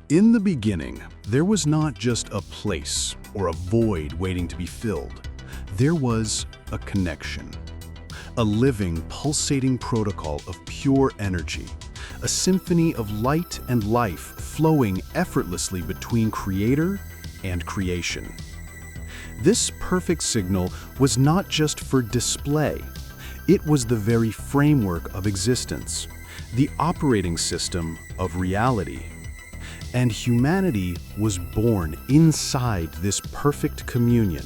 In the beginning, there was not just a place or a void waiting to be filled. There was a connection. A living, pulsating protocol of pure energy. A symphony of light and life flowing effortlessly between creator and creation. This perfect signal was not just for display. It was the very framework of existence, the operating system of reality. And humanity was born inside this perfect communion,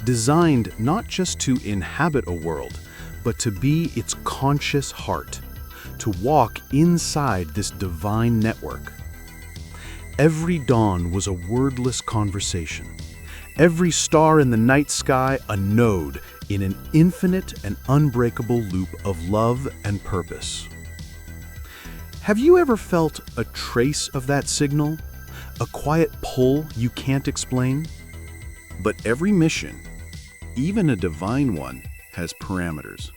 designed not just to inhabit a world, but to be its conscious heart, to walk inside this divine network. Every dawn was a wordless conversation. Every star in the night sky a node in an infinite and unbreakable loop of love and purpose. Have you ever felt a trace of that signal? A quiet pull you can't explain? But every mission, even a divine one, has parameters.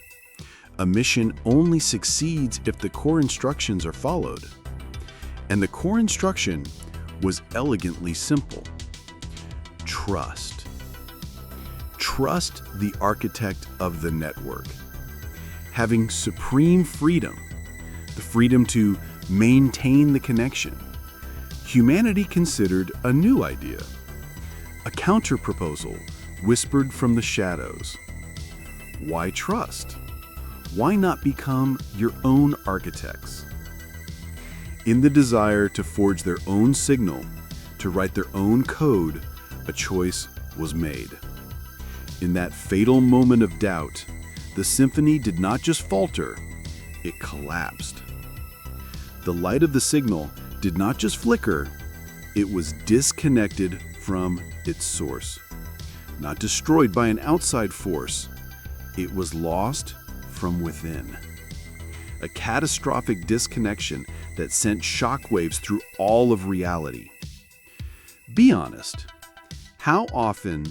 A mission only succeeds if the core instructions are followed. And the core instruction was elegantly simple. Trust. Trust the architect of the network. Having supreme freedom, the freedom to maintain the connection, humanity considered a new idea, a counter-proposal whispered from the shadows. Why trust? Why not become your own architects? In the desire to forge their own signal, to write their own code, a choice was made. In that fatal moment of doubt, the symphony did not just falter, it collapsed. The light of the signal did not just flicker, it was disconnected from its source. Not destroyed by an outside force, it was lost from within. A catastrophic disconnection that sent shockwaves through all of reality. Be honest, how often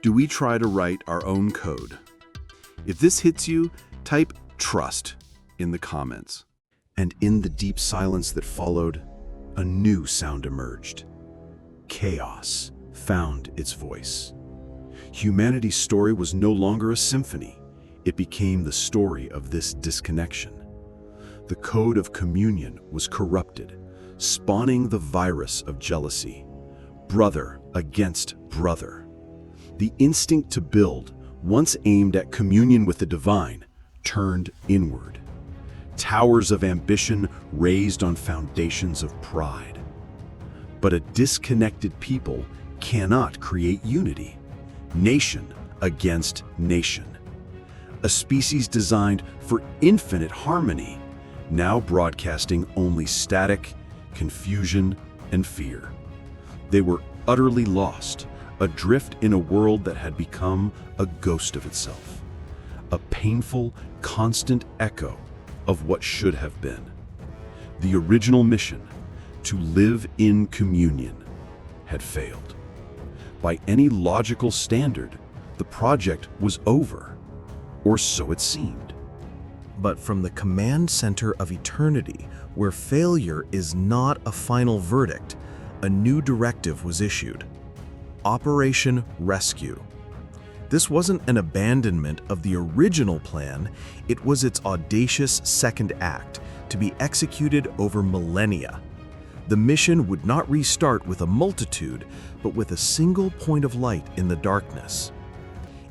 do we try to write our own code? If this hits you, type trust in the comments. And in the deep silence that followed, a new sound emerged. Chaos found its voice. Humanity's story was no longer a symphony. It became the story of this disconnection. The code of communion was corrupted, spawning the virus of jealousy. Brother against brother. The instinct to build, once aimed at communion with the divine, turned inward. Towers of ambition raised on foundations of pride. But a disconnected people cannot create unity. Nation against nation. A species designed for infinite harmony, now broadcasting only static, confusion, and fear. They were utterly lost, adrift in a world that had become a ghost of itself. A painful, constant echo of what should have been. The original mission, to live in communion, had failed. By any logical standard, the project was over, or so it seemed. But from the command center of eternity, where failure is not a final verdict, a new directive was issued. Operation Rescue. This wasn't an abandonment of the original plan, it was its audacious second act, to be executed over millennia. The mission would not restart with a multitude, but with a single point of light in the darkness.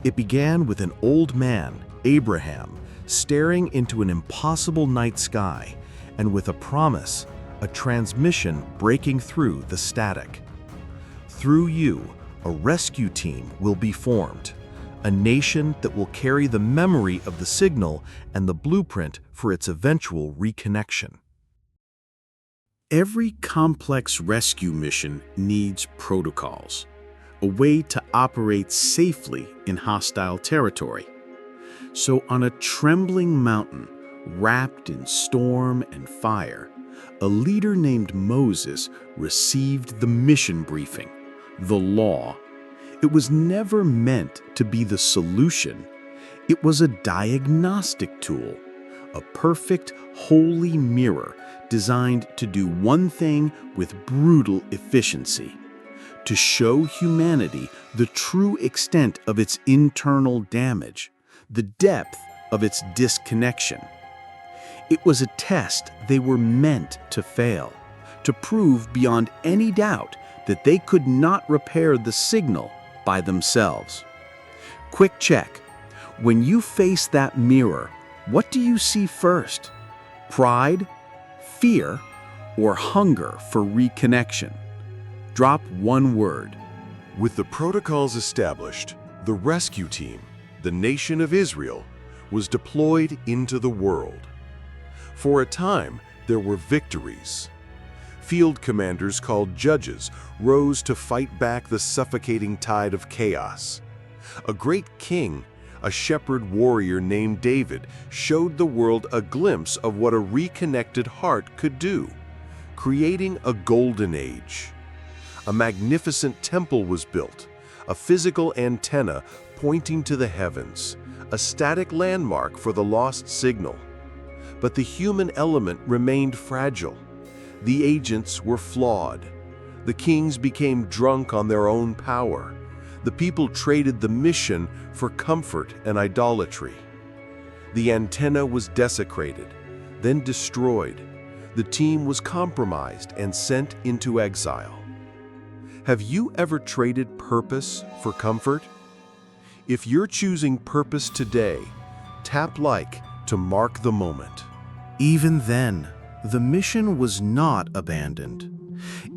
It began with an old man, Abraham, staring into an impossible night sky, and with a promise, a transmission breaking through the static. Through you, a rescue team will be formed, a nation that will carry the memory of the signal and the blueprint for its eventual reconnection. Every complex rescue mission needs protocols, a way to operate safely in hostile territory. So on a trembling mountain, wrapped in storm and fire, a leader named Moses received the mission briefing, the law. It was never meant to be the solution. It was a diagnostic tool, a perfect, holy mirror designed to do one thing with brutal efficiency: to show humanity the true extent of its internal damage, the depth of its disconnection. It was a test they were meant to fail, to prove beyond any doubt that they could not repair the signal by themselves. Quick check. When you face that mirror, what do you see first? Pride, fear, or hunger for reconnection? Drop one word. With the protocols established, the rescue team, the nation of Israel, was deployed into the world. For a time, there were victories. Field commanders called judges rose to fight back the suffocating tide of chaos. A great king, a shepherd warrior named David, showed the world a glimpse of what a reconnected heart could do, creating a golden age. A magnificent temple was built, a physical antenna pointing to the heavens, a static landmark for the lost signal. But the human element remained fragile. The agents were flawed. The kings became drunk on their own power. The people traded the mission for comfort and idolatry. The antenna was desecrated, then destroyed. The team was compromised and sent into exile. Have you ever traded purpose for comfort? If you're choosing purpose today, tap like to mark the moment. Even then, the mission was not abandoned.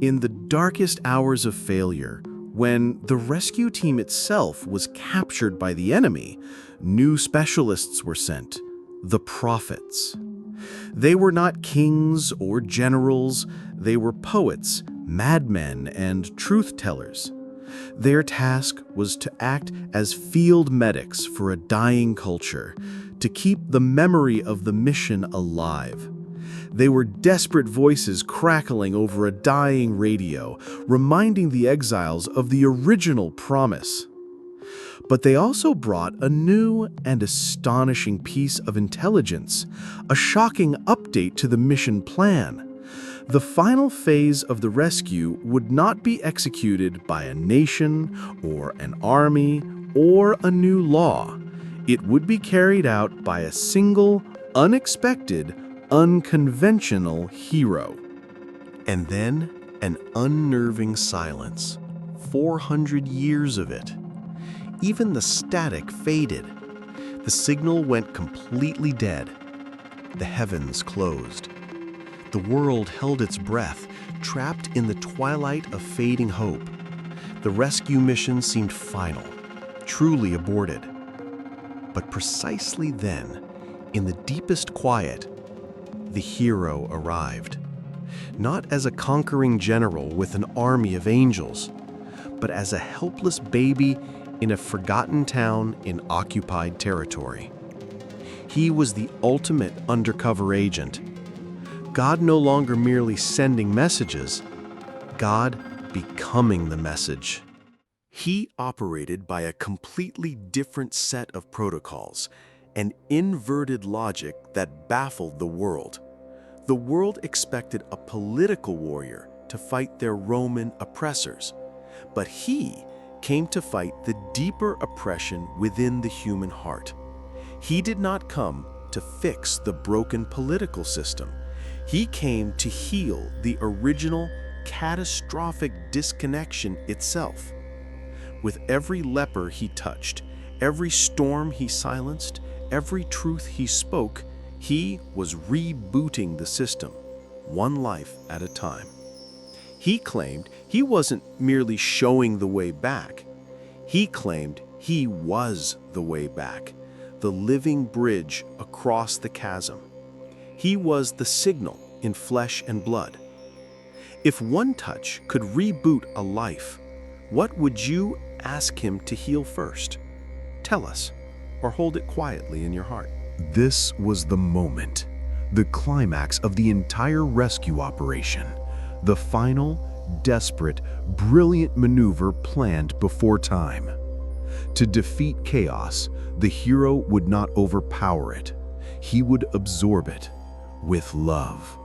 In the darkest hours of failure, when the rescue team itself was captured by the enemy, new specialists were sent, the prophets. They were not kings or generals, they were poets, madmen, and truth-tellers. Their task was to act as field medics for a dying culture, to keep the memory of the mission alive. They were desperate voices crackling over a dying radio, reminding the exiles of the original promise. But they also brought a new and astonishing piece of intelligence, a shocking update to the mission plan. The final phase of the rescue would not be executed by a nation or an army or a new law. It would be carried out by a single, unexpected, unconventional hero. And then an unnerving silence. 400 years of it. Even the static faded. The signal went completely dead. The heavens closed. The world held its breath, trapped in the twilight of fading hope. The rescue mission seemed final, truly aborted. But precisely then, in the deepest quiet, the hero arrived. Not as a conquering general with an army of angels, but as a helpless baby in a forgotten town in occupied territory. He was the ultimate undercover agent. God no longer merely sending messages, God becoming the message. He operated by a completely different set of protocols, an inverted logic that baffled the world. The world expected a political warrior to fight their Roman oppressors, but he came to fight the deeper oppression within the human heart. He did not come to fix the broken political system. He came to heal the original catastrophic disconnection itself. With every leper he touched, every storm he silenced, every truth he spoke, he was rebooting the system, one life at a time. He claimed he wasn't merely showing the way back. He claimed he was the way back, the living bridge across the chasm. He was the signal in flesh and blood. If one touch could reboot a life, what would you ask him to heal first? Tell us, or hold it quietly in your heart. This was the moment, the climax of the entire rescue operation, the final, desperate, brilliant maneuver planned before time. To defeat chaos, the hero would not overpower it. he would absorb it with love.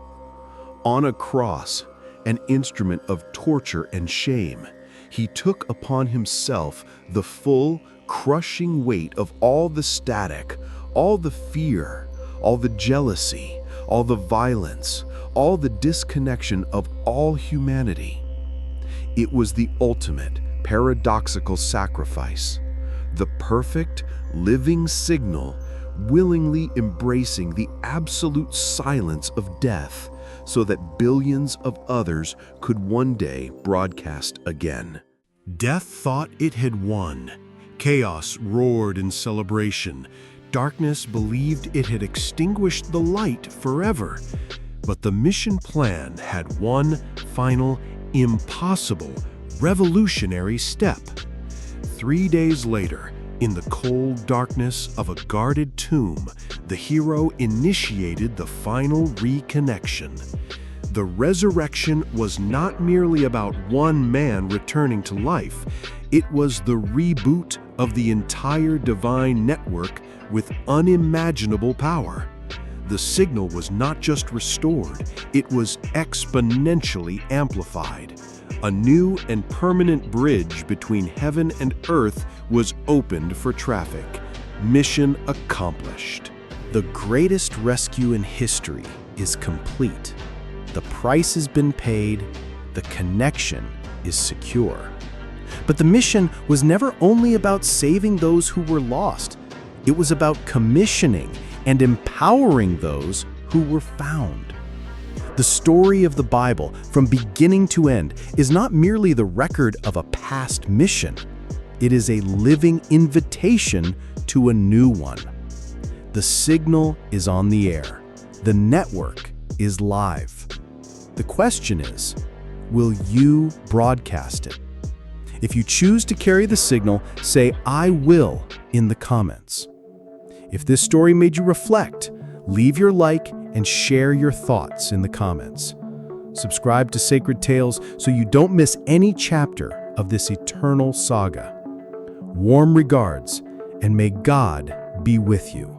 On a cross, an instrument of torture and shame, he took upon himself the full, crushing weight of all the static, all the fear, all the jealousy, all the violence, all the disconnection of all humanity. It was the ultimate, paradoxical sacrifice, the perfect, living signal, willingly embracing the absolute silence of death so that billions of others could one day broadcast again. Death thought it had won. Chaos roared in celebration. Darkness believed it had extinguished the light forever. But the mission plan had one final, impossible, revolutionary step. 3 days later, in the cold darkness of a guarded tomb, the hero initiated the final reconnection. The resurrection was not merely about one man returning to life. It was the reboot of the entire divine network with unimaginable power. The signal was not just restored, it was exponentially amplified. A new and permanent bridge between heaven and earth was opened for traffic. Mission accomplished. The greatest rescue in history is complete. The price has been paid, the connection is secure. But the mission was never only about saving those who were lost. It was about commissioning and empowering those who were found. The story of the Bible, from beginning to end, is not merely the record of a past mission. It is a living invitation to a new one. The signal is on the air. The network is live. The question is, will you broadcast it? If you choose to carry the signal, say "I will" in the comments. If this story made you reflect, leave your like and share your thoughts in the comments. Subscribe to Sacred Tales so you don't miss any chapter of this eternal saga. Warm regards, and may God be with you.